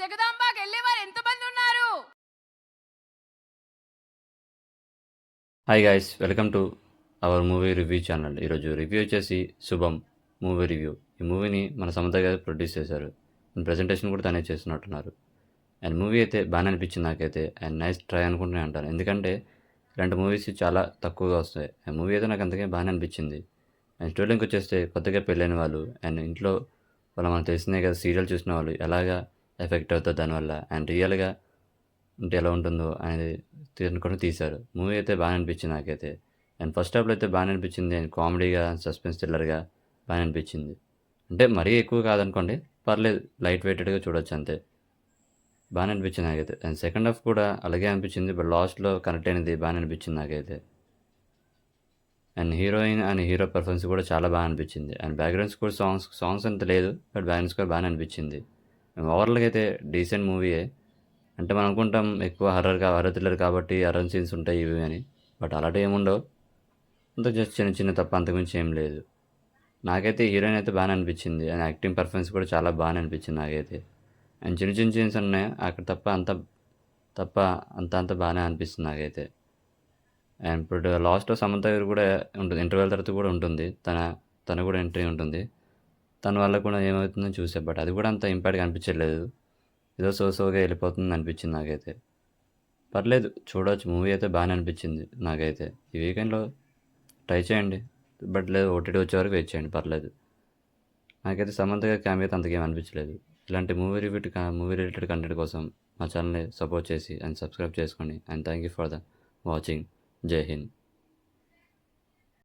జగదాంబకి వెళ్ళేవారు ఎంతమంది ఉన్నారు? Hi guys, welcome to our movie review channel. ఈరోజు రివ్యూ వచ్చేసి శుభం మూవీ రివ్యూ. ఈ మూవీని మన సమంత గారు ప్రొడ్యూస్ చేశారు. ప్రజెంటేషన్ కూడా తనే చేస్తున్నట్టున్నారు. అండ్ మూవీ అయితే బాగానే అనిపించింది నాకైతే. అండ్ నైస్ ట్రై అనుకుంటూనే అంటాను, ఎందుకంటే ఇలాంటి మూవీస్ చాలా తక్కువగా వస్తాయి. ఆ మూవీ అయితే నాకు అంతకే బాగానే అనిపించింది. అండ్ స్టోరీకి వచ్చేస్తే కొత్తగా పెళ్ళైన వాళ్ళు అండ్ ఇంట్లో మనకు తెలిసిందే కదా, సీరియల్ చూసిన వాళ్ళు ఎలాగా ఎఫెక్ట్ అవుతుంది దానివల్ల, అండ్ రియల్గా ఉంటే ఎలా ఉంటుందో అనేది తినుకొని తీశారు. మూవీ అయితే బాగా అనిపించింది నాకైతే. అండ్ ఫస్ట్ హాఫ్లో అయితే బాగా అనిపించింది. అండ్ కామెడీగా, సస్పెన్స్ థ్రిల్లర్గా బాగా అనిపించింది. అంటే మరీ ఎక్కువ కాదనుకోండి, పర్లేదు, లైట్ వెయిటెడ్గా చూడొచ్చు అంతే. బాగా అనిపించింది నాకైతే. అండ్ సెకండ్ హాఫ్ కూడా అలాగే అనిపించింది, బట్ లాస్ట్లో కనెక్ట్ అయినది బాగా అనిపించింది నాకైతే. And heroine and hero performance కూడా చాలా బాగా అనిపించింది. అండ్ బ్యాక్గ్రౌండ్ స్కోర్ సాంగ్స్ అంత లేదు, బట్ బ్యాక్గ్రౌండ్ స్కోర్ బాగా అనిపించింది. ఓవరాల్గా అయితే డీసెంట్ మూవీయే. అంటే మనం అనుకుంటాం ఎక్కువ హర్రర్ థ్రిల్లర్ కాబట్టి హర్రర్ సీన్స్ ఉంటాయి ఇవి అని, బట్ అలాంటివి ఏముండవు. అంత జస్ట్ చిన్న చిన్న తప్ప, అంతకుమించి ఏం లేదు. నాకైతే హీరోయిన్ అయితే బాగానే అనిపించింది. అండ్ యాక్టింగ్ పర్ఫార్మెన్స్ కూడా చాలా బాగానే అనిపించింది నాకైతే. అండ్ చిన్న చిన్న సీన్స్ ఉన్నాయి అక్కడ తప్ప, తప్ప అంత బాగానే అనిపిస్తుంది నాకైతే. అండ్ ఇప్పుడు లాస్ట్‌లో సమంత గారు కూడా ఉంటుంది. ఇంటర్వెల్ తర్వాత కూడా ఉంటుంది. తను కూడా ఎంట్రీ ఉంటుంది. తన వల్ల కూడా ఏమవుతుందో చూసా, బట్ అది కూడా అంత ఇంపాక్ట్‌గా అనిపించలేదు. ఏదో సోగా వెళ్ళిపోతుంది అనిపించింది నాకైతే. పర్లేదు, చూడొచ్చు, మూవీ అయితే బాగానే అనిపించింది నాకైతే. ఈ వీకెండ్‌లో ట్రై చేయండి. బట్ లేదు, ఓటీటీ వచ్చే వరకు వెయిట్ చేయండి, పర్లేదు. నాకైతే సమంత గారి క్యామియో అయితే అంతకేం అనిపించలేదు. ఇలాంటి మూవీ రిలేటెడ్ కంటెంట్ కోసం మా ఛానల్‌ని సపోర్ట్ చేసి అండ్ సబ్స్క్రైబ్ చేసుకోండి. And thank you for the watching. జై హింద్.